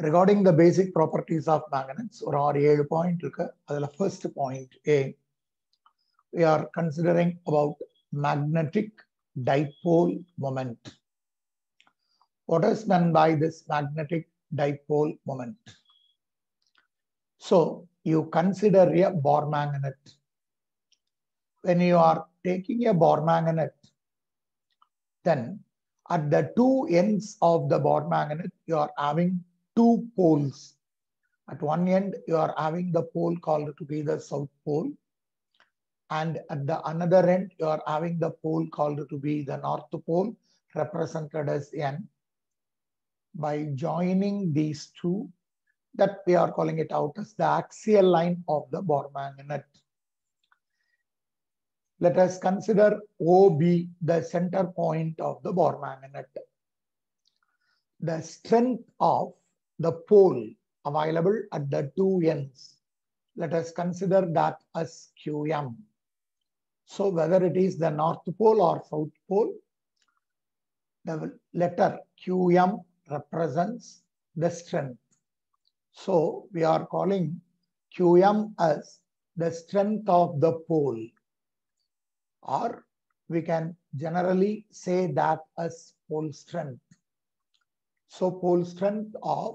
Regarding the basic properties of magnets, or 7 point இருக்கு. அதுல first point A, we are considering about magnetic dipole moment. What is meant by this magnetic dipole moment? So you consider a bar magnet. When you are taking a bar magnet, then at the two ends of the bar magnet, you are having two poles. At one end, you are having the pole called to be the south pole. And at the another end, you are having the pole called to be the north pole, represented as N. By joining these two, that we are calling it out as the axial line of the bar magnet. Let us consider OB, the center point of the bar magnet. The strength of the pole available at the two ends, let us consider that as QM. So whether it is the north pole or south pole, the letter QM represents the strength. So we are calling QM as the strength of the pole, or we can generally say that as pole strength. So pole strength of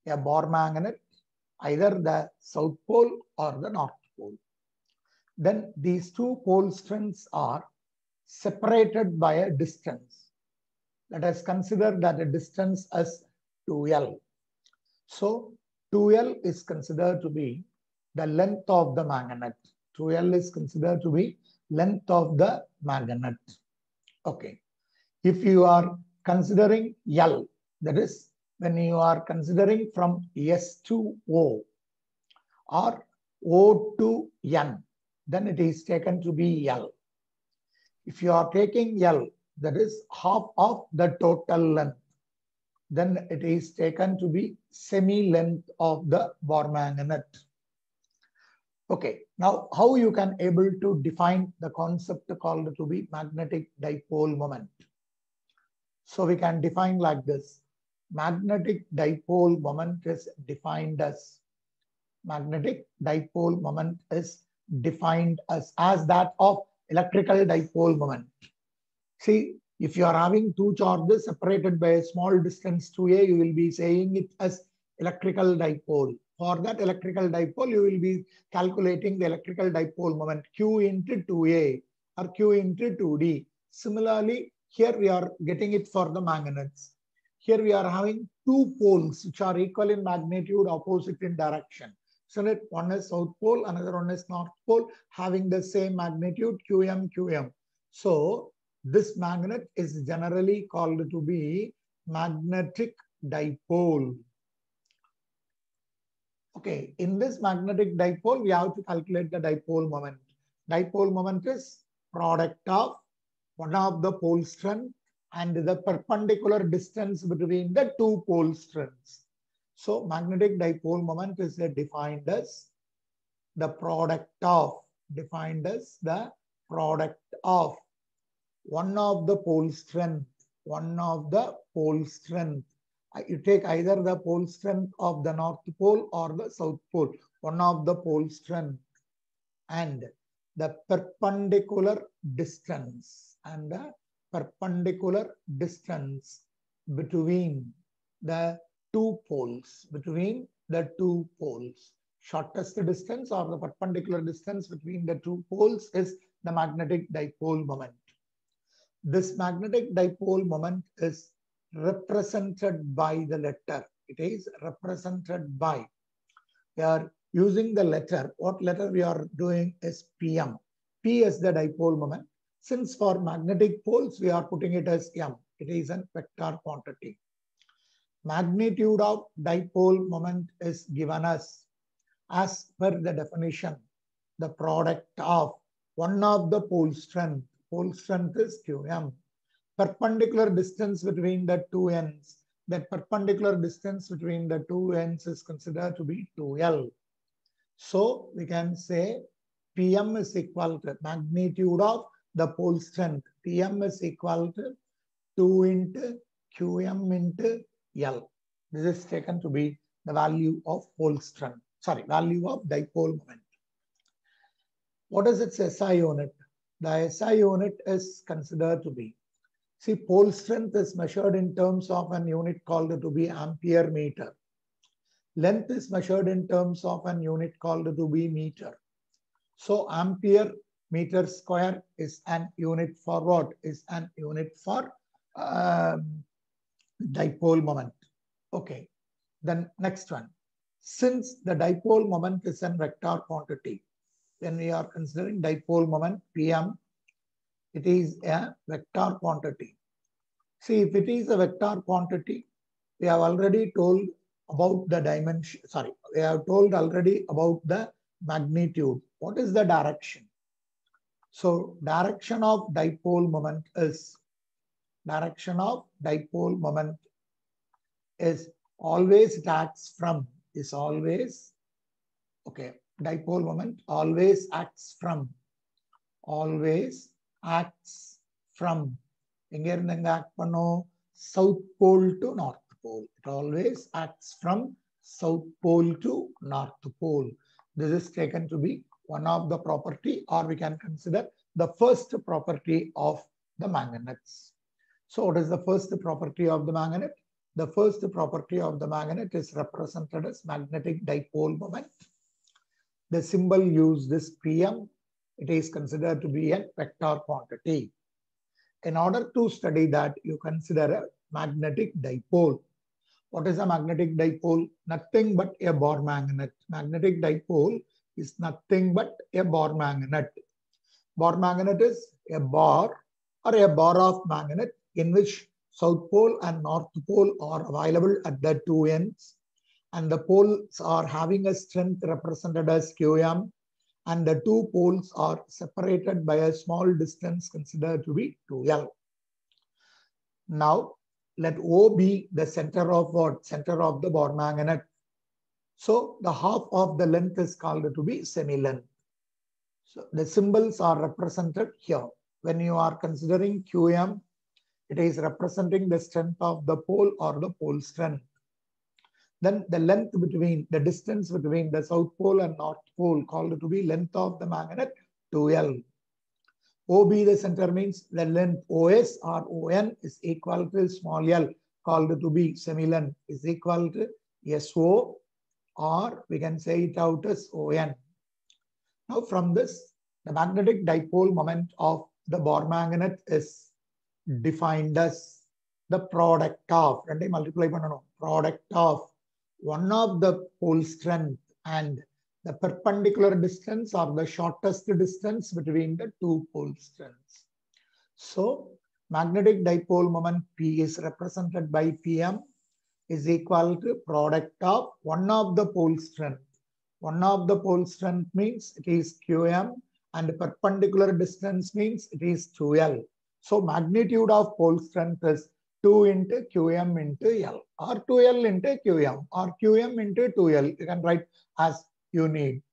a bar magnet, either the south pole or the north pole. Then these two pole strengths are separated by a distance. Let us consider that a distance as 2L. So 2L is considered to be the length of the magnet. 2L is considered to be length of the magnet. Okay. If you are considering L, that is when you are considering from S to O or O to N, then it is taken to be L. If you are taking L, that is half of the total length, then it is taken to be semi-length of the bar magnet. Okay, now how you can able to define the concept called to be magnetic dipole moment? So we can define like this. Magnetic dipole moment is defined as that of electrical dipole moment. See, if you are having two charges separated by a small distance 2a, you will be saying it as electrical dipole. For that electrical dipole, you will be calculating the electrical dipole moment Q into 2a or Q into 2d. Similarly, here we are getting it for the magnets. Here we are having two poles which are equal in magnitude, opposite in direction. So one is south pole, another one is north pole, having the same magnitude QM, QM. So this magnet is generally called to be magnetic dipole. Okay, in this magnetic dipole, we have to calculate the dipole moment. Dipole moment is product of one of the pole strength and the perpendicular distance between the two pole strengths. So magnetic dipole moment is defined as the product of one of the pole strength. You take either the pole strength of the north pole or the south pole, one of the pole strength, and the perpendicular distance between the two poles, Shortest distance or the perpendicular distance between the two poles is the magnetic dipole moment. This magnetic dipole moment is represented by the letter. It is represented by, we are using the letter. What letter we are doing is PM. P is the dipole moment. Since for magnetic poles, we are putting it as M. It is a vector quantity. Magnitude of dipole moment is given as per the definition, the product of one of the pole strength. Pole strength is QM. Perpendicular distance between the two ends. That perpendicular distance between the two ends is considered to be 2L. So we can say PM is equal to magnitude of the pole strength. PM is equal to 2 into QM into L. This is taken to be the value of pole strength, value of dipole moment. What is its SI unit? The SI unit is considered to be, see, pole strength is measured in terms of an unit called to be ampere meter. Length is measured in terms of an unit called to be meter. So ampere meter square is an unit for what? Is an unit for dipole moment. Okay. Then next one. Since the dipole moment is a vector quantity, when we are considering dipole moment Pm, it is a vector quantity. See, if it is a vector quantity, we have already told about the dimension. We have told already about the magnitude. What is the direction? So direction of dipole moment is always acts from, dipole moment always acts from south pole to north pole. It always acts from south pole to north pole. This is taken to be one of the property, or we can consider the first property of the magnets. So what is the first property of the magnet? The first property of the magnet is represented as magnetic dipole moment. The symbol used is Pm. It is considered to be a vector quantity. In order to study that, you consider a magnetic dipole. What is a magnetic dipole? Nothing but a Bohr magnet. Magnetic dipole is nothing but a Bohr magnet. Bohr magnet is a bar or a bar of magnet in which south pole and north pole are available at the two ends, and the poles are having a strength represented as Qm, and the two poles are separated by a small distance considered to be 2L. Now, let O be the center of what? Center of the Bohr magnet. So, the half of the length is called to be semi-length. So, the symbols are represented here. When you are considering Qm, it is representing the strength of the pole or the pole strength. Then the length between, the distance between the south pole and north pole called to be length of the magnet 2L. OB the center means the length OS or ON is equal to small l called to be semi-length is equal to SO, or we can say it out as ON. Now from this, the magnetic dipole moment of the Bohr magnet is defined as the product of, product of one of the pole strength and the perpendicular distance or the shortest distance between the two pole strengths. So magnetic dipole moment P is represented by Pm is equal to product of one of the pole strength. One of the pole strength means it is Qm, and perpendicular distance means it is 2L. So magnitude of pole strength is 2 into Qm into L, or 2L into Qm, or Qm into 2L. You can write as you need.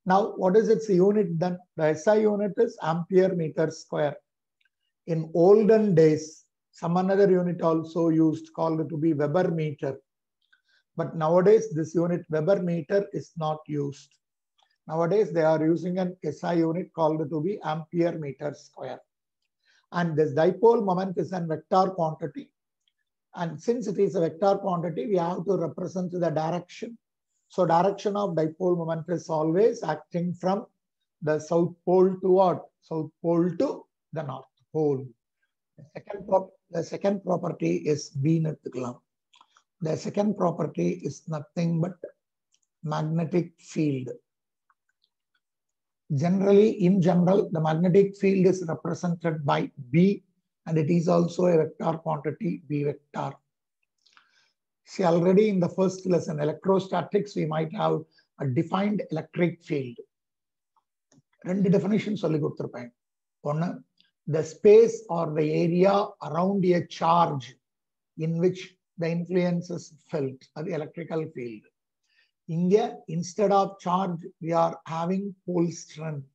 Now, what is its unit then? The SI unit is ampere meter square. In olden days, some another unit also used called to be Weber meter. But nowadays, this unit Weber meter is not used. Nowadays, they are using an SI unit called to be ampere meter square. And this dipole moment is a vector quantity. And since it is a vector quantity, we have to represent the direction. So direction of dipole moment is always acting from the south pole to what? South pole to the north pole. The second property is Wien-Glam. The second property is nothing but magnetic field. Generally, in general, the magnetic field is represented by B, and it is also a vector quantity, B vector. See, already in the first lesson, electrostatics, we might have a defined electric field. Two definitions solli koduthirupen. One, the space or the area around a charge in which the influence is felt, the electrical field. India, instead of charge, we are having pole strength.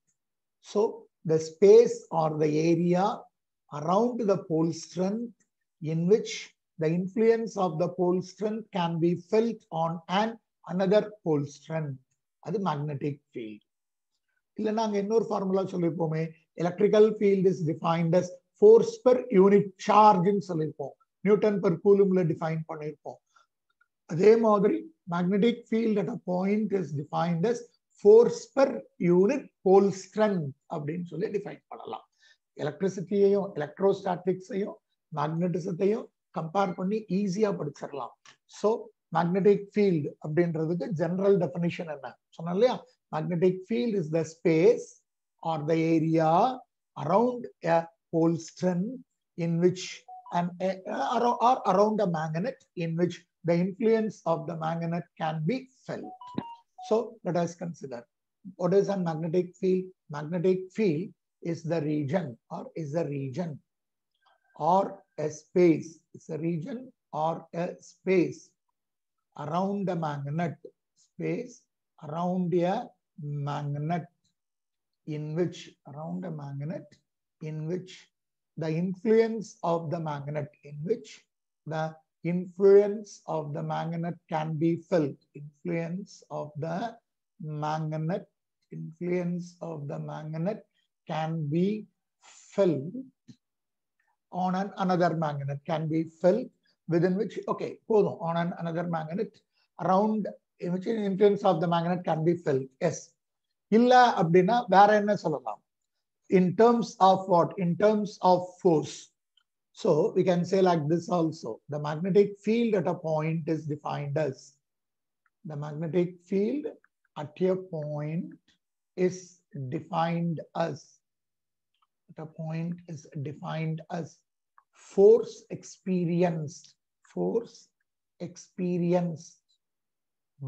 So the space or the area around the pole strength in which the influence of the pole strength can be felt on another pole strength. That's magnetic field. Formula electrical field is defined as force per unit charge in Newton per coulomb define pannirpom. Adhe madri magnetic field at a point is defined as force per unit pole strength அப்படினு சொல்லி define பண்ணலாம். எலக்ட்ரிசிட்டியையும் எலக்ட்ரோஸ்டாட்டிக்ஸையும் மேக்னெட்டிசத்தையும் compare பண்ணி ஈஸியா படிச்சிடலாம். So magnetic field அப்படின்றதுக்கு general definition என்ன சொன்னோம் இல்லையா? Magnetic field is the space R the area around a pole strength in which or around a magnet in which the influence of the magnet can be felt. So let us consider what is a magnetic field. Magnetic field is the region or a space. It's a region or a space around a magnet. Space around a magnet in which the influence of the magnet can be felt. Influence of the magnet can be felt on another magnet, can be felt within which, okay, on another magnet around in which influence of the magnet can be felt. Yes. Illa abdina vera enna sollalam? In terms of what? In terms of force. So we can say like this also. The magnetic field at a point is defined as force experienced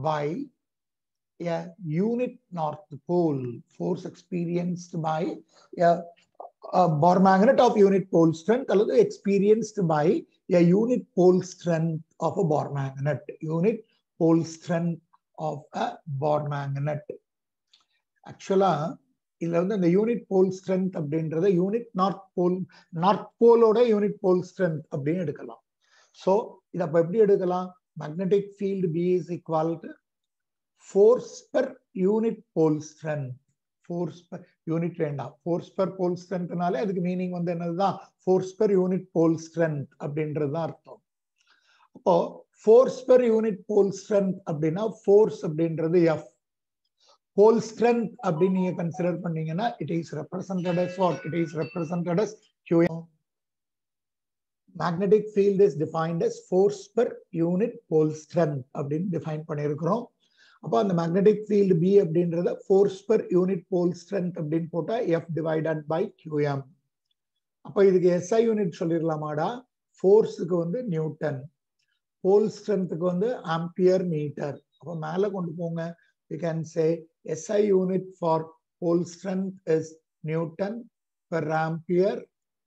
by a unit north pole. Force experienced by a Bohr magnet of unit pole strength, or experienced by a unit pole strength of a Bohr magnet. Unit pole strength of a Bohr magnet. Actually, the unit pole strength அப்படின்றது unit north pole ஓட unit pole strength அப்படின்னு எடுக்கலாம். So இத அப்ப எப்படி எடுக்கலாம்? Magnetic field B is equal to force per unit pole strength. Force per unit வேண்டாம். Force per pole strengthனாலே அதுக்கு மீனிங் வந்து என்னதுதான்? Force per unit pole strength அப்படின்றது தான் அர்த்தம். அப்போ force per unit pole strength அப்படின்னா force அப்படின்றது F. Pole strength அப்படின்னு நீங்க கன்சிடர் பண்ணீங்கன்னா it is represented as what? It is represented as Qm. Magnetic field is defined as force per unit pole strength அப்படின்னு define பண்ணியிருக்கிறோம். அப்போ அந்த magnetic field B அப்படின்றத force per unit pole strength அப்படின்னு போட்டா F divided by Qm. அப்போ இதுக்கு SI unit சொல்லிடலாமாடா? ஃபோர்ஸுக்கு வந்து நியூட்டன், pole strengthக்கு வந்து ஆம்பியர் மீட்டர். அப்போ மேல கொண்டு போங்க. We can say SI unit for pole strength is Newton per ampere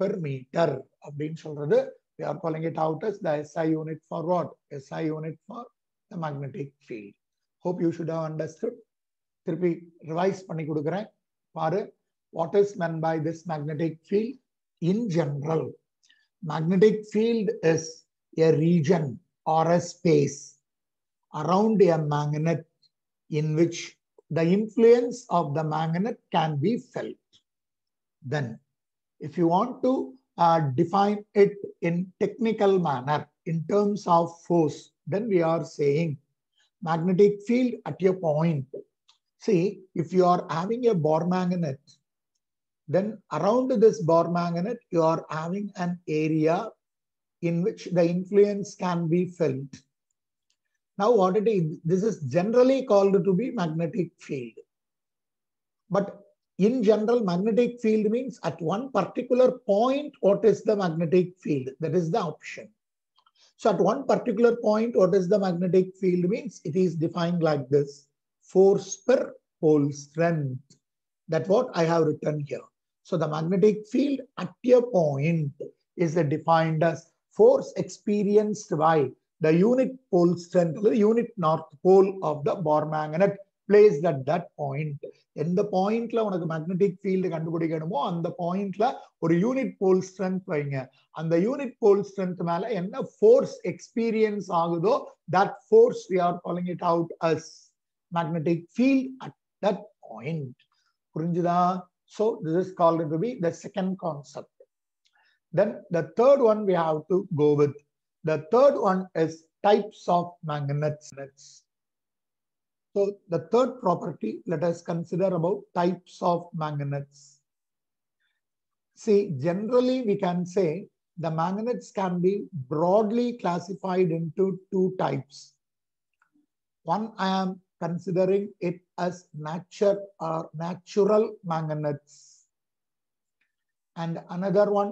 per meter. அப்படின்னு சொல்றது. We are calling it out as the SI unit for what? SI unit for the magnetic field. Hope you should have understood. திருப்பி revise பண்ணி கொடுக்கிறேன் பாரு. What is meant by this magnetic field? In general, magnetic field is a region or a space around a magnet in which the influence of the magnet can be felt. Then, if you want to define it in technical manner in terms of force, then we are saying magnetic field at a point. See, if you are having a Bohr magnet, then around this Bohr magnet, you are having an area in which the influence can be felt. Now, what it is, this is generally called to be magnetic field. But in general, magnetic field means at one particular point, what is the magnetic field? That is the option. So at one particular point, what is the magnetic field means? It is defined like this. Force per pole strength. That's what I have written here. So the magnetic field at a point is defined as force experienced by the unit pole strength, the unit north pole of the Bohr magnet placed at that point. In the point la unakku magnetic field கண்டுபிடிக்கணுமோ அந்த பாயிண்ட்ல ஒரு unit போல் strength வைங்க. அந்த unit போல் strength மேல என்ன force experience ஆகுதோ that force we are calling it out as magnetic field at that point. புரிஞ்சுதா? So this is called to be the second concept. Then the third one we have to go with. The third one is types of magnets. So the third property, let us consider about types of magnets. See, generally we can say the magnets can be broadly classified into two types. One, I am considering it as natural magnets, and another one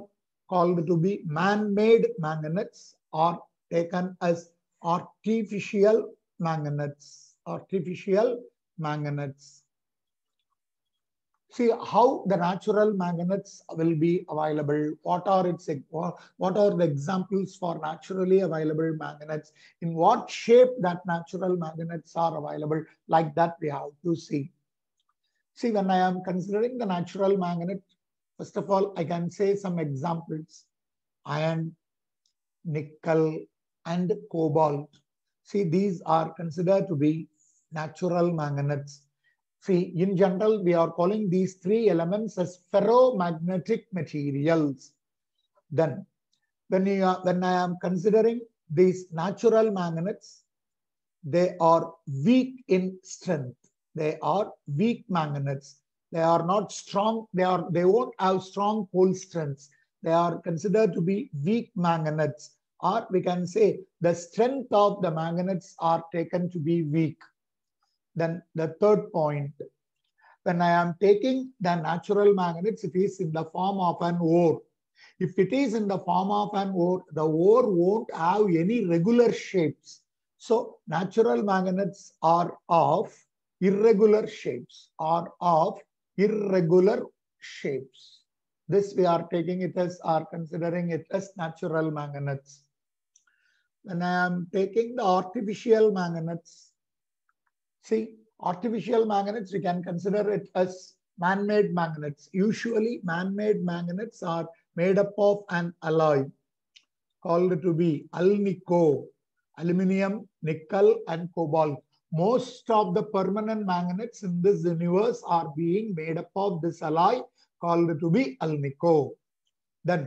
called to be man-made magnets, or taken as artificial magnets. See how the natural magnets will be available. What are the examples for naturally available magnets? In what shape that natural magnets are available? Like that we have to see. See, when I am considering the natural magnet, first of all, I can say some examples: iron, nickel, and cobalt. See, these are considered to be natural magnets. See, in general, we are calling these three elements as ferromagnetic materials. Then, when I am considering these natural magnets, they are weak in strength. They are weak magnets. They are not strong. They won't have strong pole strengths. They are considered to be weak magnets, or we can say the strength of the magnets are taken to be weak. Then the third point, when I am taking the natural magnets, it is in the form of an ore. If it is in the form of an ore, the ore won't have any regular shapes. So natural magnets are of irregular shapes. This we are taking it as, are considering it as natural magnets. When I am taking the artificial magnets, see, artificial magnets, we can consider it as man-made magnets. Usually, man-made magnets are made up of an alloy called to be alnico, aluminum, nickel, and cobalt. Most of the permanent magnets in this universe are being made up of this alloy called to be alnico. Then,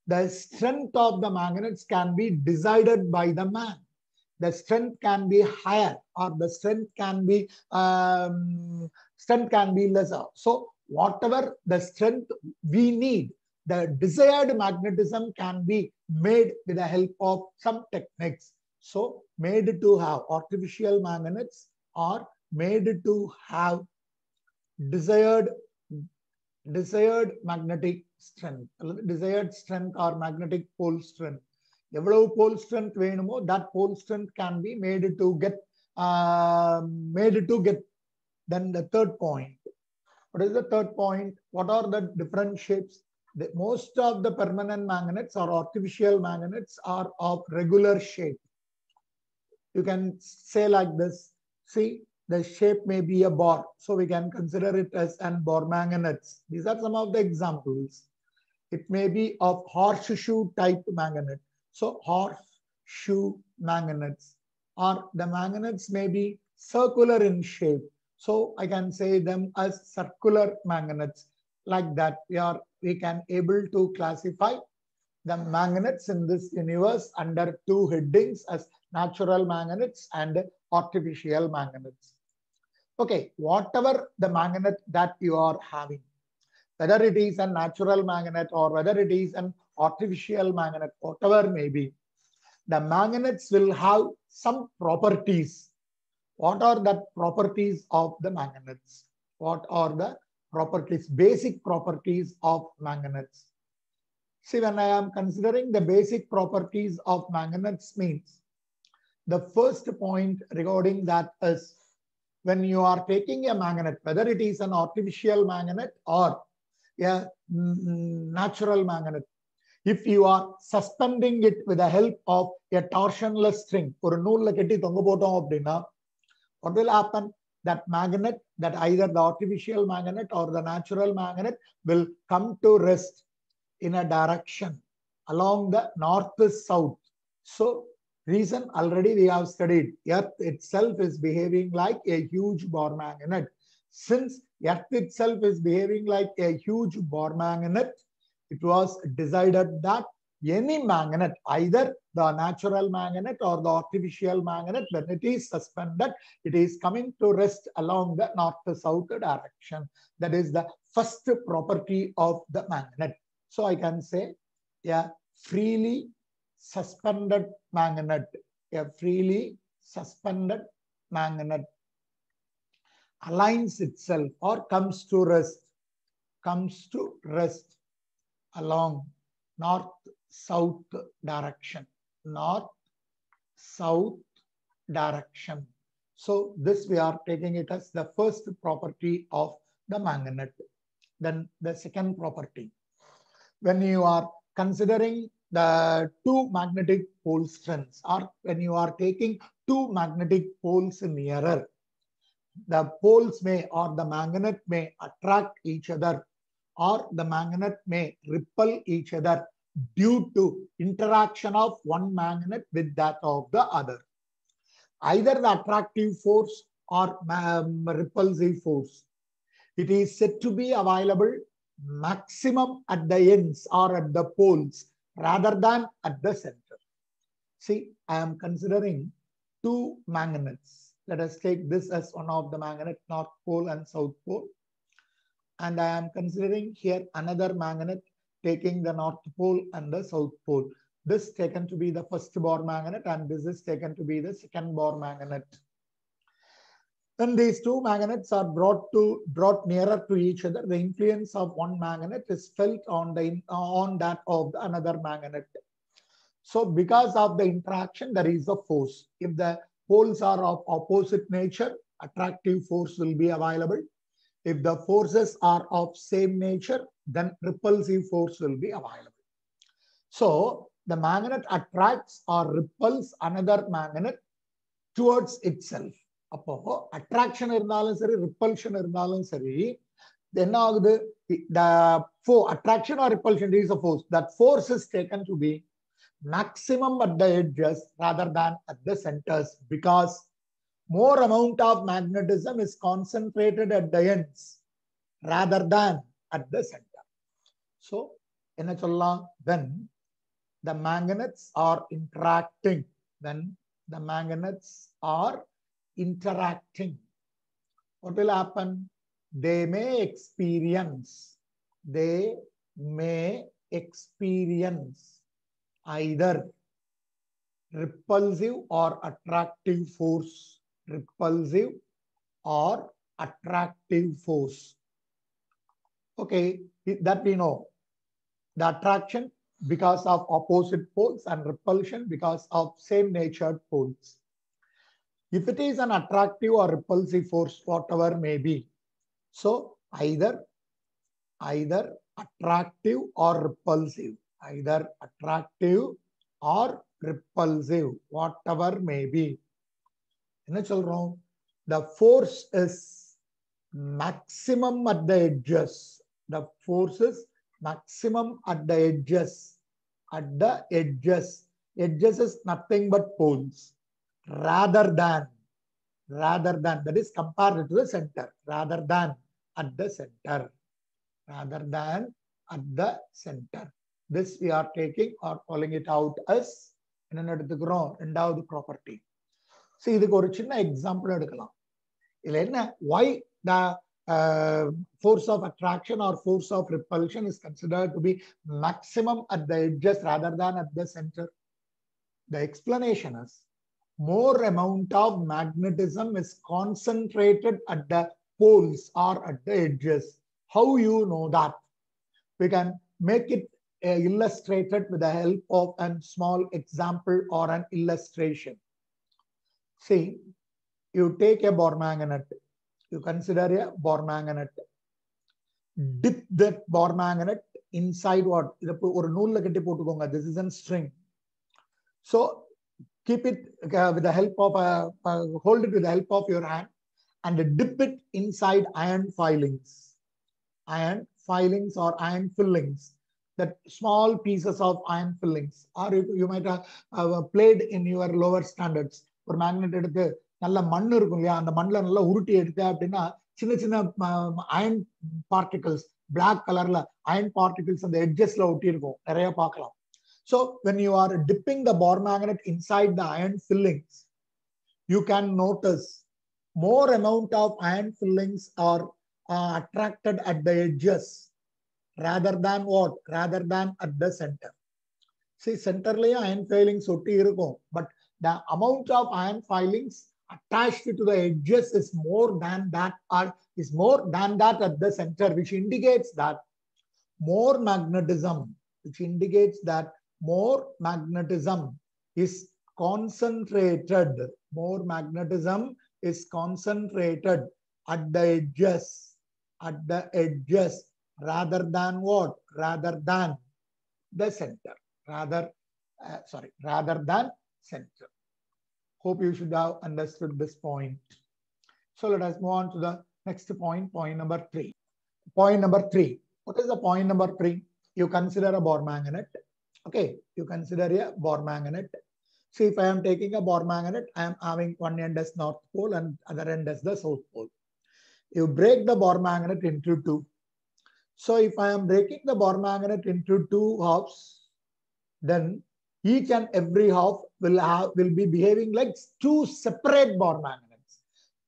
the strength of the magnets can be decided by the man. The strength can be higher, or the strength can be lesser. So whatever the strength we need, the desired magnetism can be made with the help of some techniques. So made to have artificial magnets are made to have desired magnetic strength, desired strength or magnetic pole strength. எவ்வளவு pole strength வேணுமோ, that pole strength can be made to get. Then the third point. What is the third point? What are the different shapes? Most of the permanent magnets or artificial magnets are of regular shape. You can say like this. See, the shape may be a bar, so we can consider it as an bar magnets. These are some of the examples. It may be of horseshoe type magnet. So horseshoe magnets, or the magnets may be circular in shape. So I can say them as circular magnets. Like that, we can able to classify the magnets in this universe under two headings as natural magnets and artificial magnets. Okay, whatever the magnet that you are having, whether it is a natural magnet or whether it is an artificial magnet, whatever may be, the magnets will have some properties. What are the properties of the magnets? What are the properties, basic properties of magnets? See, when I am considering the basic properties of magnets means, the first point regarding that is, when you are taking a magnet, whether it is an artificial magnet or a natural magnet, if you are suspending it with the help of a torsionless string, ஒரு நூல்ல கட்டி தொங்க போட்டோம் அப்படின்னா, what will happen? that magnet, that either the artificial magnet or the natural magnet will come to rest in a direction along the north-south. So reason already we have studied. Earth itself is behaving like a huge Bohr magnet. Since Earth itself is behaving like a huge Bohr magnet, it was decided that any magnet, either the natural magnet or the artificial magnet, when it is suspended, it is coming to rest along the north-south direction. That is the first property of the magnet. So I can say a freely suspended magnet, a freely suspended magnet aligns itself or comes to rest along north-south direction, north-south direction. So this we are taking it as the first property of the magnet. Then the second property, when you are considering the two magnetic pole strengths, or when you are taking two magnetic poles nearer, the poles may or the magnet may attract each other, or the magnet may repel each other due to interaction of one magnet with that of the other. Either the attractive force or repulsive force. It is said to be available maximum at the ends or at the poles rather than at the center. See, I am considering two magnets. Let us take this as one of the magnet, North Pole and South Pole. And I am considering here another magnet taking the North Pole and the South Pole. This taken to be the first Bohr magnet and this is taken to be the second Bohr magnet. When these two magnets are brought nearer to each other, the influence of one magnet is felt on that of the another magnet. So because of the interaction, there is a force. If the poles are of opposite nature, attractive force will be available. If the forces are of same nature, then repulsive force will be available. So the magnet attracts or repels another magnet towards itself. Appo attraction irundhalum sari, repulsion irundhalum sari, then the attraction or repulsion is a force. That force is taken to be maximum at the edges rather than at the centers, because more amount of magnetism is concentrated at the ends rather than at the center. So, when the magnets are interacting, what will happen? They may experience either repulsive or attractive force. Repulsive or attractive force. Okay, that we know. The attraction because of opposite poles and repulsion because of same natured poles. If it is an attractive or repulsive force, whatever may be, so either attractive or repulsive, either attractive or repulsive, whatever may be. The force is maximum at the edges. The force is maximum at the edges. At the edges. Edges is nothing but poles. Rather than, that is compared to the center. Rather than at the center. Rather than at the center. This we are taking or calling it out as endowed property. See, this is an example. Why the force of attraction or force of repulsion is considered to be maximum at the edges rather than at the center? The explanation is more amount of magnetism is concentrated at the poles or at the edges. How you know that? We can make it illustrated with the help of a small example or an illustration. See, you take a Bohr magnet. You consider a Bohr magnet. Dip that Bohr magnet inside what? This is a string. So keep it with the help of hold it with the help of your hand and dip it inside iron filings. Iron filings or iron fillings, that small pieces of iron fillings, or you might have played in your lower standards. ஒரு magnet எடுத்து நல்ல மண் இருக்கும் இல்லையா, அந்த மண்ணில் நல்லா உருட்டி எடுத்து அப்படின்னா சின்ன சின்ன அயன் பார்ட்டிகல்ஸ், பிளாக் கலர்ல அயன் பார்ட்டிகல்ஸ் அந்த எட்ஜஸ்ல ஒட்டி இருக்கும், நிறைய பார்க்கலாம். So when you are dipping the bore magnet inside the iron fillings, you can notice more amount of iron fillings are attracted at the edges rather than what? Rather than at the center. See, center layer iron filings otti irukum, but the amount of iron filings attached to the edges is more than that, or is more than that at the center, which indicates that more magnetism, which indicates that more magnetism is concentrated. More magnetism is concentrated at the edges, rather than what? Rather than the center. Rather than center. Hope you should have understood this point. So let us move on to the next point, point number 3. Point number 3. What is the point number 3? You consider a bore magnet. Okay, you consider a bore magnet. See, if I am taking a bore magnet, I am having one end as North Pole and other end as the South Pole. You break the bore magnet into two. So if I am breaking the bore magnet into two halves, then each and every half will be behaving like two separate bore magnets.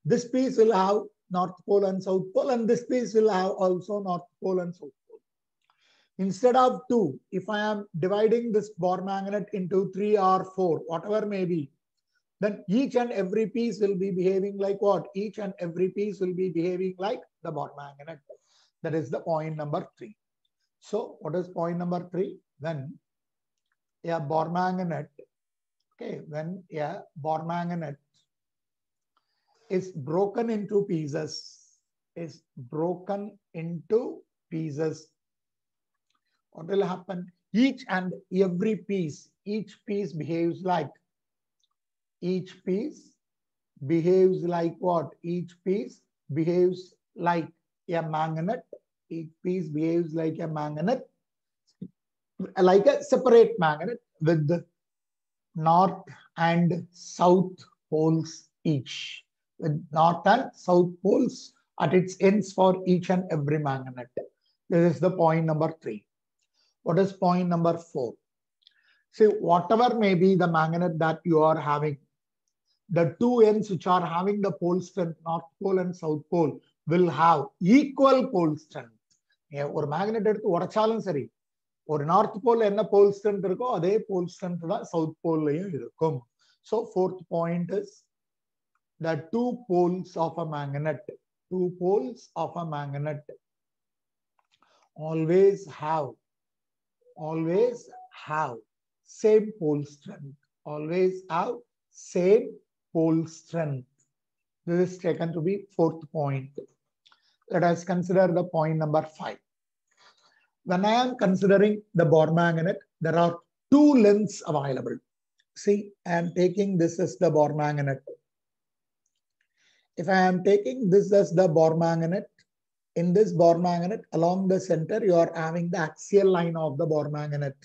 This piece will have North Pole and South Pole, and this piece will have also North Pole and South Pole. Instead of two, if I am dividing this bore magnet into 3 or 4, whatever may be, then each and every piece will be behaving like what? Each and every piece will be behaving like the bore magnet. That is the point number 3. So what is point number 3? When a bore magnet, okay, when a bore magnet is broken into pieces, what will happen? Each and every piece, each piece behaves like what? Each piece behaves like a magnet. Each piece behaves like a magnet, like a separate magnet with north and south poles each, with north and south poles at its ends for each and every magnet. This is the point number 3. What is point number 4? See, whatever may be the magnet that you are having, the two ends which are having the pole strength, North Pole and South Pole, will have equal pole strength. ஒரு magnet எடுத்து உடைச்சாலும் சரி, ஒரு north pole என்ன போல் strength இருக்கோ அதே போல் strength தான் south போல்லையும் இருக்கும். So fourth point is the two poles of a magnet always have same pole strength. This is taken to be fourth point. Let us consider the point number 5. When I am considering the bore magnet, there are two lengths available. See, I am taking this as the bore magnet. If I am taking this as the bore magnet, in this bore magnet, along the center, you are having the axial line of the bore magnet.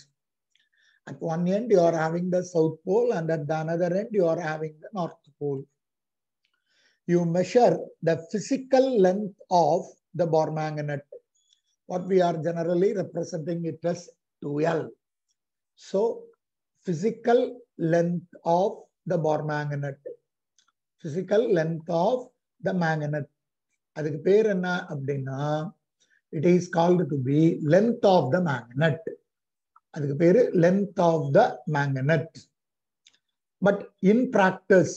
At one end, you are having the South Pole, and at the another end, you are having the North Pole. You measure the physical length of the bore magnet. What we are generally representing it as 2L. So, physical length of the bore magnet. அதுக்கு பேர் என்ன அப்படின்னா, it is called to be length of the magnet. அதுக்கு பேரு length of the magnet. But in practice,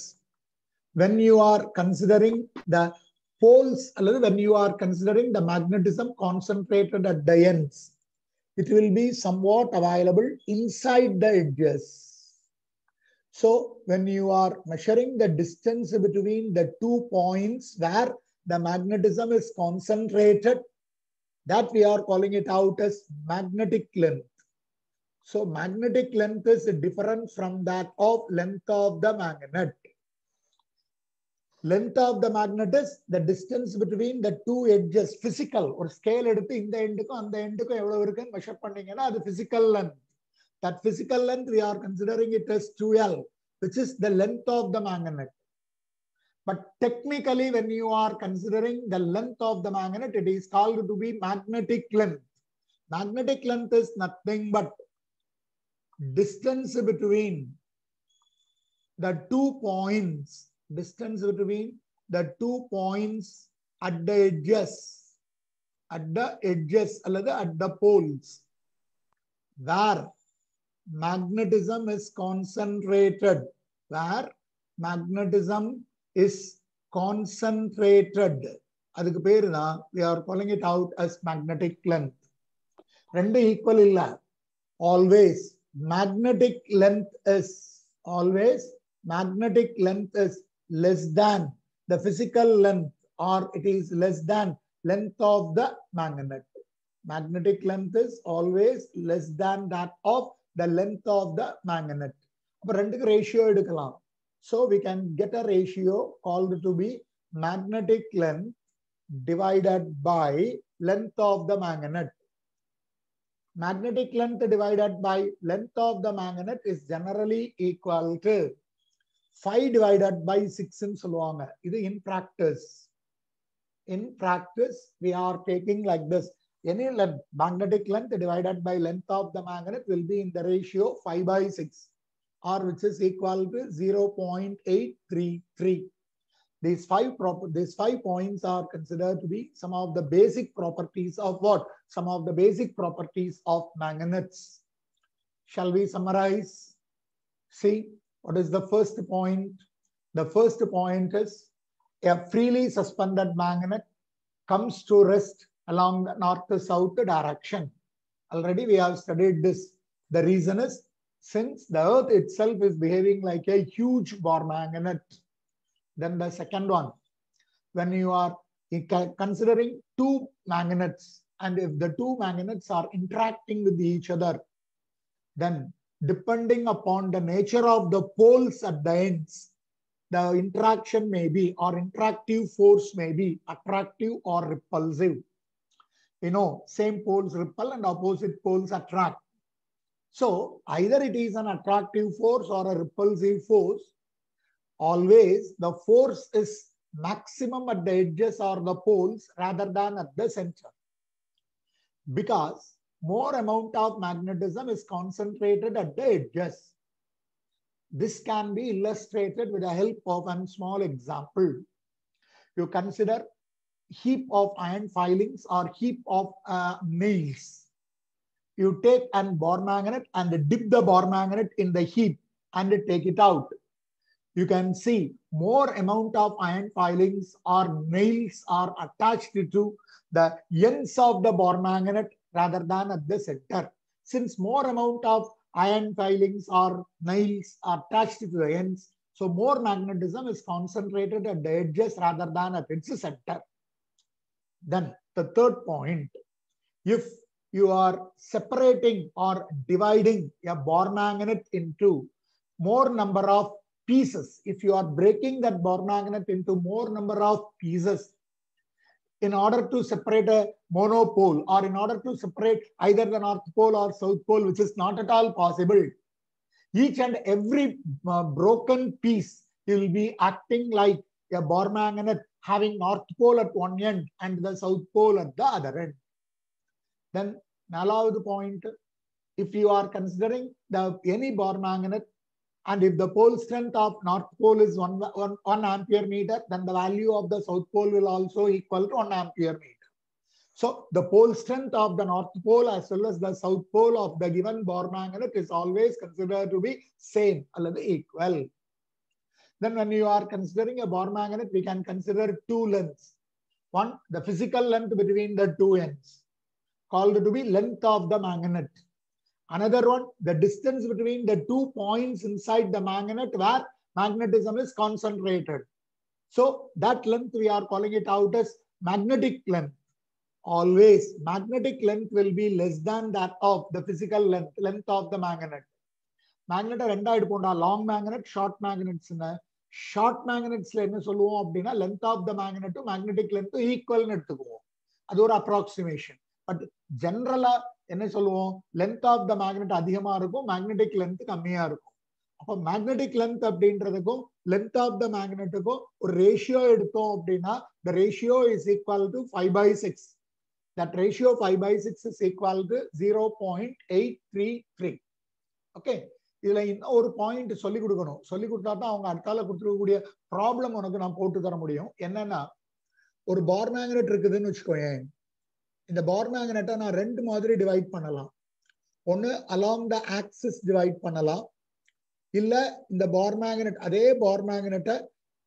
when you are considering the poles, when you are considering the magnetism concentrated at the ends, it will be somewhat available inside the edges. So when you are measuring the distance between the 2 points where the magnetism is concentrated, that we are calling it out as magnetic length. So magnetic length is different from that of length of the magnet. Length of the magnet is the distance between the two edges. Physical or scale எடுத்து இந்த எண்டுக்கும் அந்த எண்டுக்கும் எவ்வளவு இருக்குன்னு measure பண்ணீங்கன்னா அது physical length. That physical length we are considering it as 2L, which is the length of the magnet. But technically, when you are considering the length of the magnet, it is called to be magnetic length. Magnetic length is nothing but distance between the 2 points. Distance between the 2 points at the edges, at the poles, where magnetism is concentrated. Where magnetism is concentrated. அதுக்கு பேரு தான் we are calling it out as magnetic length. ரெண்டு equal இல்ல. Always magnetic length is less than the physical length, or it is less than length of the magnet. Magnetic length is always less than that of the length of the magnet. அப்ப ரெண்டுக்கு ratio எடுக்கலாம். So we can get a ratio called to be magnetic length divided by length of the magnet. Magnetic length divided by length of the magnet is generally equal to 5 divided by 6 in சொல்லுவாங்க. இது in practice. In practice, we are taking like this. Any length, magnetic length divided by length of the magnet will be in the ratio 5 by 6, or which is equal to 0.833. These five points are considered to be some of the basic properties of what? Some of the basic properties of magnets. Shall we summarize? See, what is the first point? The first point is a freely suspended magnet comes to rest along the north-south direction. Already we have studied this. The reason is, since the earth itself is behaving like a huge bar magnet. Then the second one, when you are considering two magnets, and if the two magnets are interacting with each other, then depending upon the nature of the poles at the ends, the interaction may be, or interactive force may be attractive or repulsive. You know, same poles repel and opposite poles attract. So either it is an attractive force or a repulsive force. Always the force is maximum at the edges or the poles rather than at the center, because more amount of magnetism is concentrated at the edges. This can be illustrated with the help of a small example. You consider heap of iron filings or heap of nails. You take a bar magnet and dip the bar magnet in the heap and take it out. You can see more amount of iron filings or nails are attached to the ends of the bar magnet rather than at the center. Since more amount of iron filings or nails are attached to the ends, so more magnetism is concentrated at the edges rather than at its center. Then the third point, if you are separating or dividing a bar magnet into more number of pieces, if you are breaking that bar magnet into more number of pieces in order to separate a monopole, or in order to separate either the North Pole or South Pole, which is not at all possible, each and every broken piece will be acting like a bar magnet having North Pole at one end and the South Pole at the other end. Then the point, if you are considering any bar magnet, and if the pole strength of North Pole is 1 ampere meter, then the value of the South Pole will also equal to 1 ampere meter. So the pole strength of the North Pole as well as the South Pole of the given bar magnet is always considered to be same, or equal. Then when you are considering a bar magnet, we can consider two lengths. One, the physical length between the two ends, called to be length of the magnet. Another one, the distance between the 2 points inside the magnet where magnetism is concentrated. So that length we are calling it out as magnetic length. Always magnetic length will be less than that of the physical length of the magnet. Magnet ரெண்டா எடுப்போம்டா, long magnet, short magnets. Short மேக்னெட்ஸ்ல என்ன சொல்லுவோம் அப்படின்னா length of the மேக்னெட்டும் magnetic length ஈக்குவல்னு எடுத்துக்குவோம். அது ஒரு அப்ராக்சிமேஷன். பட் ஜென்ரலா என்ன சொல்லுவோம், லென்த் ஆஃப் த மேக்னெட் அதிகமா இருக்கும், மேக்னெட்டிக் லென்த் கம்மியா இருக்கும். அப்போ மேக்னெட்டிக் லென்த் அப்படின்றதுக்கும் லென்த் ஆஃப் த மேக்னெட்டுக்கும் ஒரு ரேஷியோ எடுத்தோம் அப்படின்னா the ratio is equal to 5/6. That ratio 5/6 is equal to 0.833. Okay, இதுல இன்னும் ஒரு பாயிண்ட் சொல்லி கொடுக்கணும். சொல்லி கொடுத்தா தான் அவங்க அடுத்தால கொடுத்துருக்கக்கூடிய ப்ராப்ளம் உனக்கு நான் போட்டு தர முடியும். என்னன்னா, ஒரு பார் மேக்னெட் இருக்குதுன்னு வச்சுக்கோங்க. இந்த பார் மேக்னெட்டை நான் ரெண்டு மாதிரி டிவைட் பண்ணலாம். ஒன்னு அலாங் த ஆக்சிஸ் டிவைட் பண்ணலாம், இல்ல இந்த பார் மேக்னெட் அதே பார் மேக்னெட்டை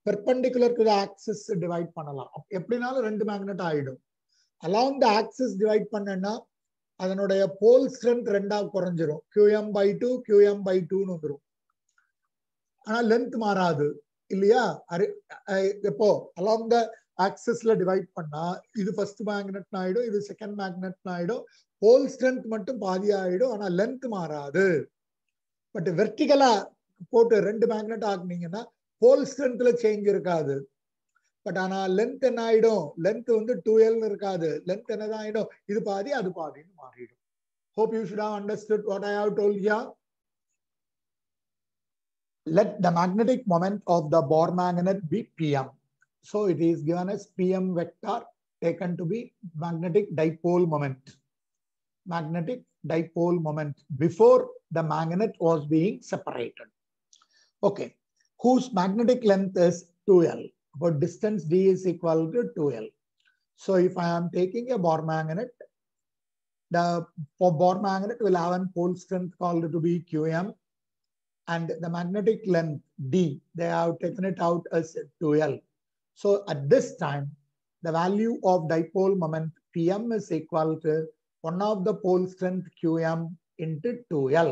perpendicular to the axis divide பண்ணலாம். எப்படினாலும் ரெண்டு மேக்னெட் ஆயிடும். அலாங் த ஆக்சிஸ் டிவைட் பண்ணனா அதனுடைய போல் ஸ்ட்ரென்த் ரெண்டா குறைஞ்சிரும். QM/2 QM/2ன்னு வந்துடும். ஆனா லென்த் மாறாது இல்லையா? எப்போ அலாங் த ஆக்சிஸ்ல டிவைட் பண்ணா இது ஃபர்ஸ்ட் மேக்னெட் ஆயிடும், இது செகண்ட் மேக்னெட் ஆயிடும். போல் ஸ்ட்ரென்த் மட்டும் பாதி ஆயிடும், ஆனா லென்த் மாறாது. பட் வெர்டிகலா போட்டு ரெண்டு மேக்னெட் ஆக்குனீங்கன்னா போல் ஸ்ட்ரென்த்ல சேஞ்ச் இருக்காது. பட் ஆனா லென்த் என்ன ஆயிடும், லென்த் வந்து 2L இருக்காது. லென்த் என்னதான் ஆயிடும், இது பாதி அது பாதின்னு மாறிடும். Hope you should have understood what I have told here. Let the magnetic moment of the Bohr magnet be Pm. So it is given as Pm vector taken to be magnetic dipole moment. Magnetic dipole moment before the magnet was being separated. Okay, whose magnetic length is 2L. But distance d is equal to 2L. So if I am taking a Bohr magnet, the Bohr magnet will have a pole strength called to be Qm, and the magnetic length d, they have taken it out as 2L. So at this time, the value of dipole moment Pm is equal to one of the pole strength Qm into 2L.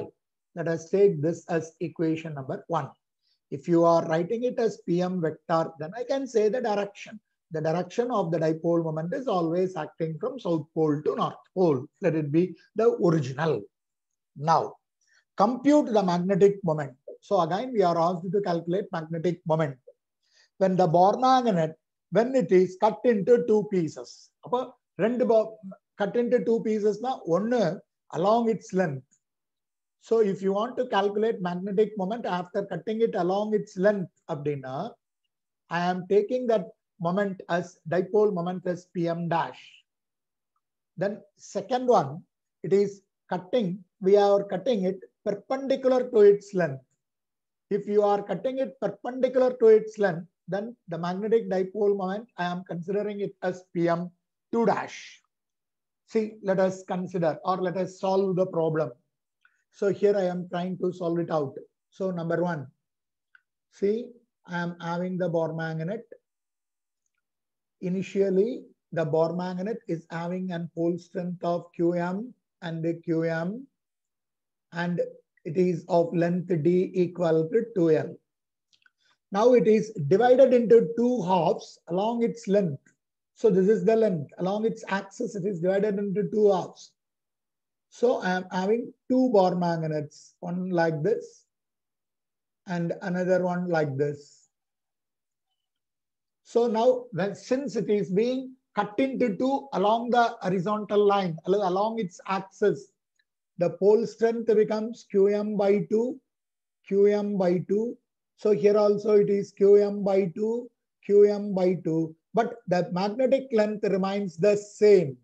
Let us take this as equation number 1. If you are writing it as Pm vector, then I can say the direction. The direction of the dipole moment is always acting from south pole to north pole. Let it be the original. Now, compute the magnetic moment. So again, we are asked to calculate magnetic moment. When the Bohr magnet, when it is cut into two pieces. Cut into two pieces, one along its length. So if you want to calculate magnetic moment after cutting it along its length, abdina, I am taking that moment as dipole moment as Pm dash. Then second one, it is cutting, we are cutting it perpendicular to its length. If you are cutting it perpendicular to its length, then the magnetic dipole moment, I am considering it as Pm2 dash. See, let us consider or let us solve the problem. So here I am trying to solve it out. So number one, see, I am having the Bohr magnet. Initially, the Bohr magnet is having a pole strength of Qm and Qm, and it is of length d equal to 2L. Now it is divided into two halves along its length. So this is the length. Along its axis, it is divided into two halves. So I am having two Bohr magnets, one like this and another one like this. So now, since it is being cut into two along the horizontal line, along its axis, the pole strength becomes Qm/2, Qm/2. So here also it is Qm/2, Qm/2, but the magnetic length remains the same.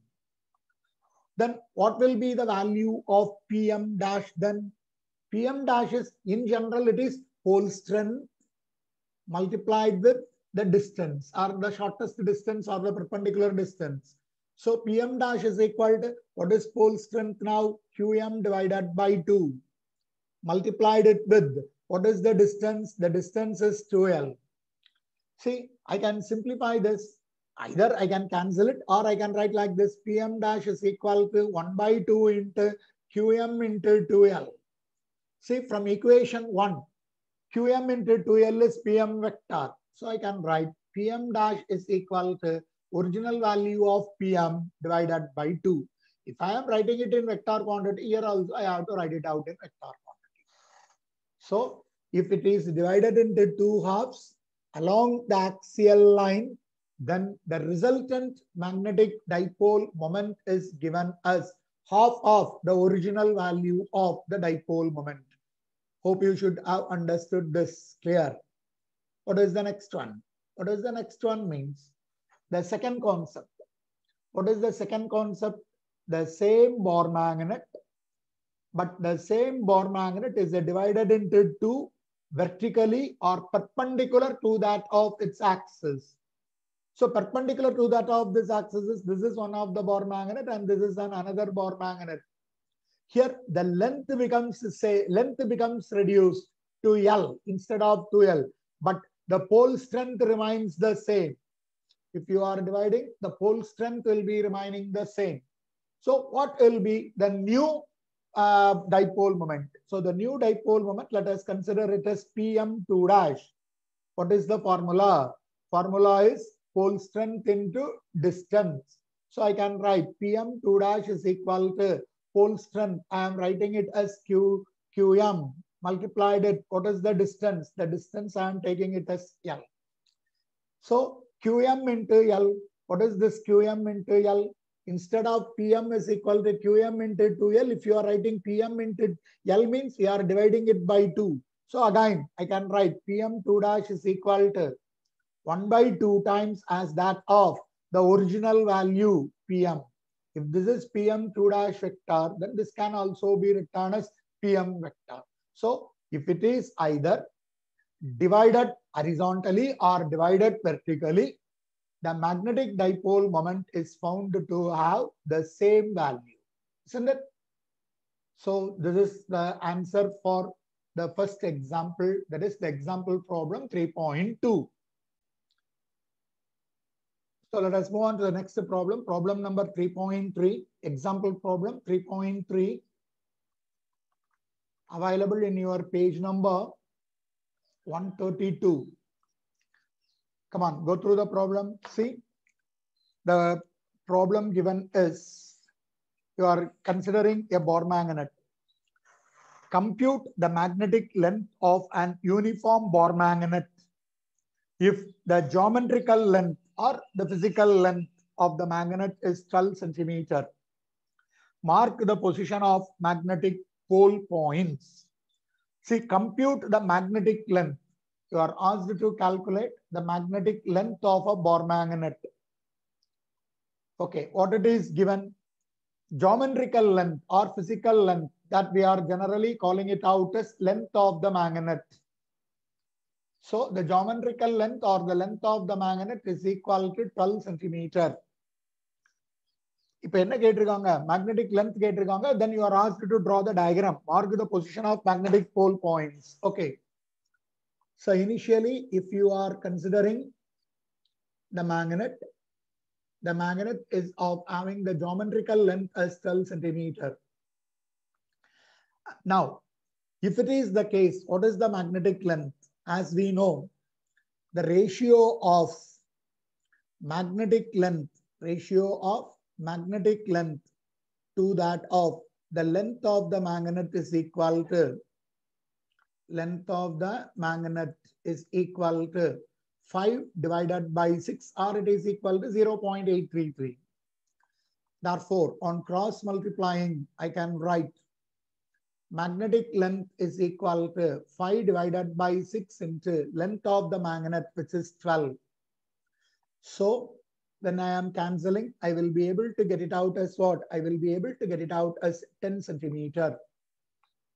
Then what will be the value of Pm dash then? Pm dash is, in general, it is pole strength multiplied with the distance or the shortest distance or the perpendicular distance. So Pm dash is equal to, what is pole strength now? Qm divided by 2. Multiplied it with, what is the distance? The distance is 2L. See, I can simplify this. Either I can cancel it or I can write like this. Pm dash is equal to 1/2 into Qm into 2L. See, from equation 1, Qm into 2L is Pm vector. So I can write Pm dash is equal to original value of Pm divided by 2. If I am writing it in vector quantity, here also I have to write it out in vector quantity. So if it is divided into two halves, along the axial line, then the resultant magnetic dipole moment is given as half of the original value of the dipole moment. Hope you should have understood this clear. What is the next one? What is the next one means? The second concept. What is the second concept? The same Bohr magnet, but the same Bohr magnet is divided into two vertically or perpendicular to that of its axis. So perpendicular to that of this axis is, this is one of the Bohr magnet and this is another Bohr magnet. Here the length becomes reduced to L instead of 2L, but the pole strength remains the same. If you are dividing, the pole strength will be remaining the same. So what will be the new dipole moment? So the new dipole moment, let us consider it as PM2 dash. What is the formula? Formula is pole strength into distance. So I can write PM2 dash is equal to pole strength. I am writing it as QM multiplied it. What is the distance? The distance I am taking it as L. So QM into L. What is this QM into L? Instead of PM is equal to QM into 2L, if you are writing PM into L means you are dividing it by 2. So again, I can write PM2 dash is equal to 1 by 2 times as that of the original value PM. If this is PM2 dash vector, then this can also be written as PM vector. So if it is either divided horizontally or divided vertically, the magnetic dipole moment is found to have the same value, isn't it? So this is the answer for the first example, that is the example problem 3.2. So let us move on to the next problem, problem number 3.3, example problem 3.3, available in your page number 132. Come on, go through the problem. See, the problem given is, you are considering a Bohr magnet. Compute the magnetic length of an uniform Bohr magnet if the geometrical length or the physical length of the magnet is 12 centimeter. Mark the position of magnetic pole points. See, compute the magnetic length. You are asked to calculate the magnetic length of a Bohr magnet. Okay, what it is given? Geometrical length or physical length, that we are generally calling it out as length of the magnet. So the geometrical length or the length of the magnet is equal to 12 centimeter. Magnetic length, then you are asked to draw the diagram, mark the position of magnetic pole points. Okay. So initially, if you are considering the magnet is of having the geometrical length as 12 centimeter. Now, if it is the case, what is the magnetic length? As we know, the ratio of magnetic length to that of the length of the magnet is equal to 5 divided by 6, or it is equal to 0.833. Therefore, on cross multiplying, I can write magnetic length is equal to 5 divided by 6 into length of the magnet, which is 12. So when I am cancelling, I will be able to get it out as what? I will be able to get it out as 10 centimeter.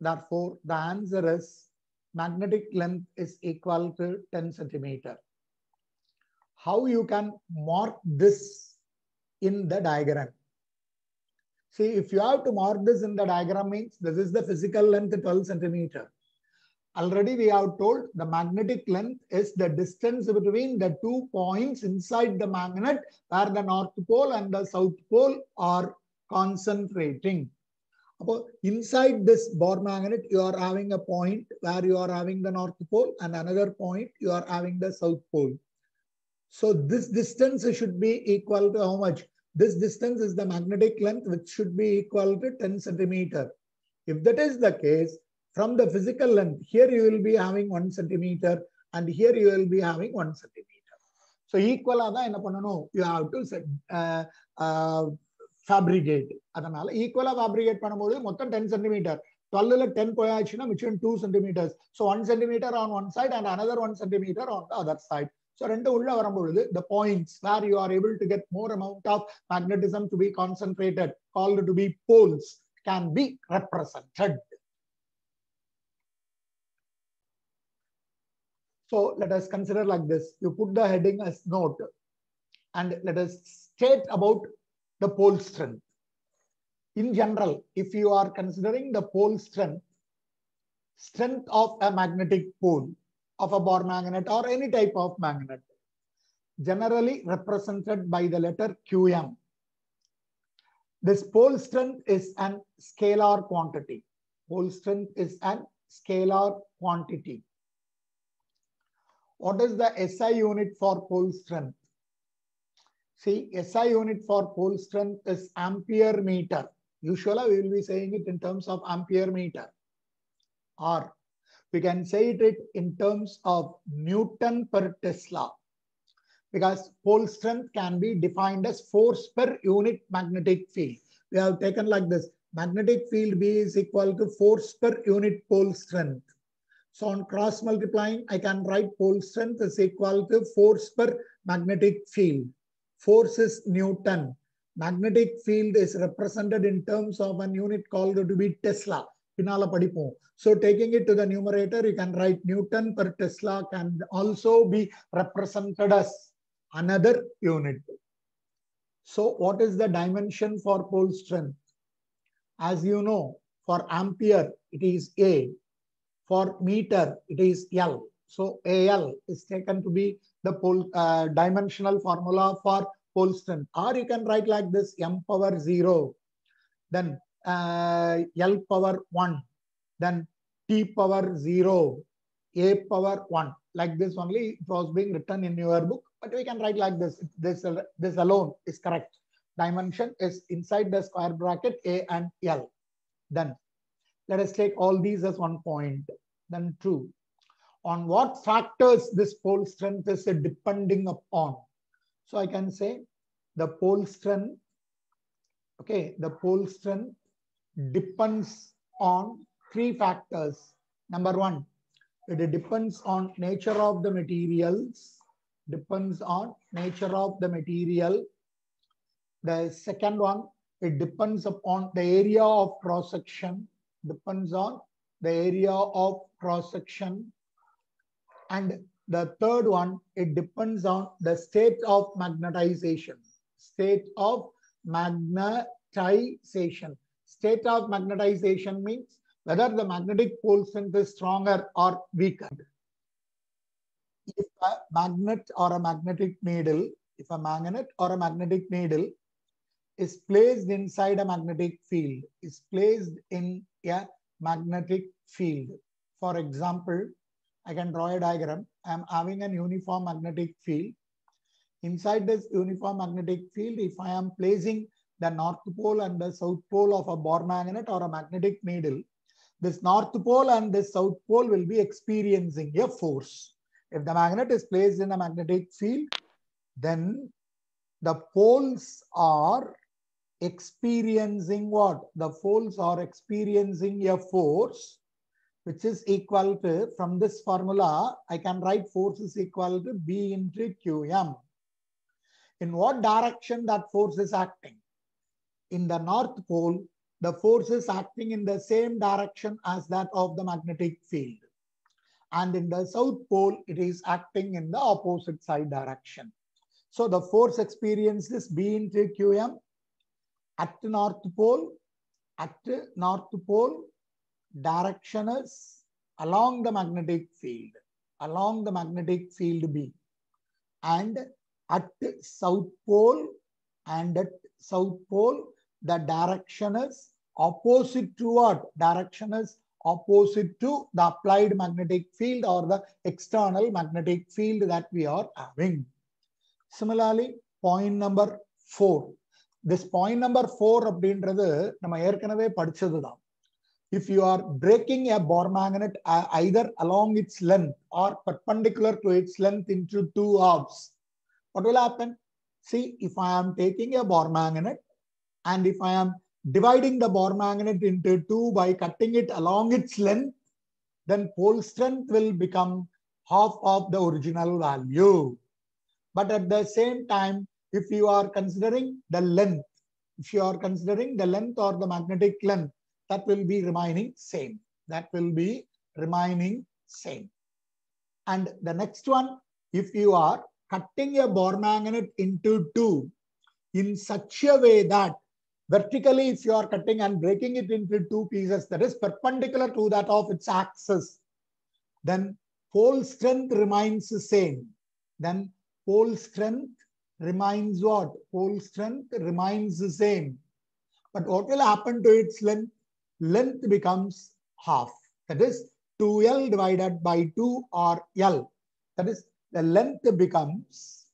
Therefore, the answer is magnetic length is equal to 10 centimeter. How you can mark this in the diagram? See, if you have to mark this in the diagram means this is the physical length 12 centimeter. Already we have told the magnetic length is the distance between the 2 points inside the magnet where the North Pole and the South Pole are concentrating. Inside this Bohr magnet, you are having a point where you are having the North Pole and another point you are having the South Pole. So this distance should be equal to how much? This distance is the magnetic length, which should be equal to 10 centimeter. If that is the case, from the physical length, here you will be having 1 centimeter and here you will be having 1 centimeter. So equal you have to fabricate. Adanal equal fabricate pannabodu mottham 10 centimeter. 12 la 10 poyachina between 2 centimeters. So 1 centimeter on one side and another 1 centimeter on the other side. So rendu ulla varumbodhu the points where you are able to get more amount of magnetism to be concentrated, called to be poles, can be represented. So let us consider like this. You put the heading as note and let us state about the pole strength. In general, if you are considering the pole strength of a magnetic pole, of a Bohr magnet or any type of magnet, generally represented by the letter Qm. This pole strength is an scalar quantity. Pole strength is an scalar quantity. What is the SI unit for pole strength? See, SI unit for pole strength is ampere meter. Usually we will be saying it in terms of ampere meter, or we can say it in terms of Newton per Tesla, because pole strength can be defined as force per unit magnetic field. We have taken like this: magnetic field B is equal to force per unit pole strength. So on cross multiplying, I can write pole strength is equal to force per magnetic field. Force is Newton. Magnetic field is represented in terms of an unit called to be Tesla. So taking it to the numerator, you can write Newton per Tesla can also be represented as another unit. So what is the dimension for pole strength? As you know, for ampere, it is A. For meter, it is L. So AL is taken to be the pole dimensional formula for pole strength. Or you can write like this: M power 0, then L power 1, then T power 0, A power 1. Like this only it was being written in your book, but we can write like this. This alone is correct. Dimension is inside the square bracket A and L. Then let us take all these as one point. Then 2. On what factors this pole strength is depending upon? So I can say the pole strength, okay, the pole strength depends on 3 factors. Number 1, it depends on nature of the materials. Depends on nature of the material. The second one, it depends upon the area of cross section. Depends on the area of cross section. And the third one, it depends on the state of magnetization. State of magnetization. State of magnetization means whether the magnetic pole strength is stronger or weaker. If a magnet or a magnetic needle, is placed inside a magnetic field, magnetic field. For example, I can draw a diagram. I am having an uniform magnetic field. Inside this uniform magnetic field, if I am placing the north pole and the south pole of a Bohr magnet or a magnetic needle, this north pole and this south pole will be experiencing a force. If the magnet is placed in a magnetic field, then the poles are experiencing what? The poles are experiencing a force which is equal to, from this formula, I can write force is equal to B into Qm. In what direction that force is acting? In the north pole, the force is acting in the same direction as that of the magnetic field. And in the south pole, it is acting in the opposite side direction. So the force experienced is B into Qm. At north pole, direction is along the magnetic field B. And at south pole, the direction is opposite to what? Direction is opposite to the applied magnetic field or the external magnetic field that we are having. Similarly, point number 4. This point number 4 அப்படின்றது நம்ம ஏற்கனவே படிச்சதுதான். if you are breaking a Bohr magnet either along its length or perpendicular to its length into two halves, what will happen? See, if I am taking a Bohr magnet and if I am dividing the Bohr magnet into two by cutting it along its length, then pole strength will become half of the original value. But at the same time, if you are considering the length, if you are considering the length or the magnetic length, that will be remaining same. That will be remaining same. And the next one, if you are cutting a Bohr magnet into two in such a way that vertically, if you are cutting and breaking it into two pieces, that is perpendicular to that of its axis, then pole strength remains the same. Then pole strength remains what? Pole strength remains the same. But what will happen to its length? Length becomes half. That is 2L divided by 2 or L. That is the length becomes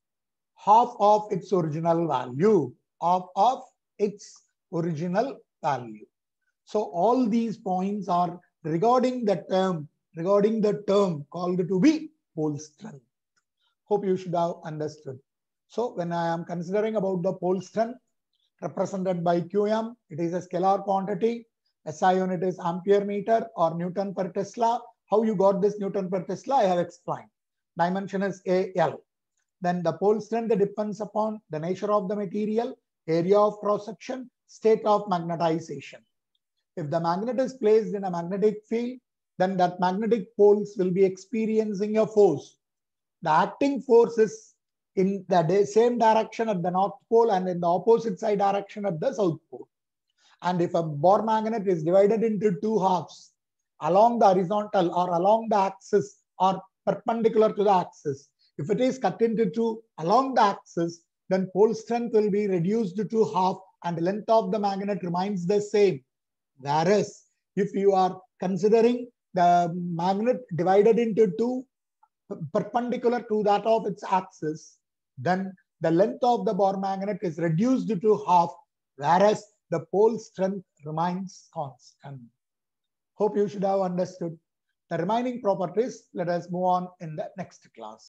half of its original value. Half of its original value. So all these points are regarding the term called to be pole strength. Hope you should have understood. So when I am considering about the pole strength represented by Qm, it is a scalar quantity. SI unit is ampere meter or Newton per Tesla. How you got this Newton per Tesla, I have explained. Dimension is AL. Then the pole strength depends upon the nature of the material, area of cross section, state of magnetization. If the magnet is placed in a magnetic field, then that magnetic poles will be experiencing a force. The acting force is in the same direction at the North Pole and in the opposite side direction at the South Pole. And if a Bohr magnet is divided into two halves along the horizontal or along the axis or perpendicular to the axis, if it is cut into two along the axis, then pole strength will be reduced to half and the length of the magnet remains the same. Whereas if you are considering the magnet divided into two perpendicular to that of its axis, then the length of the Bohr magnet is reduced to half, whereas the pole strength remains constant. Hope you should have understood. The remaining properties, let us move on in the next class.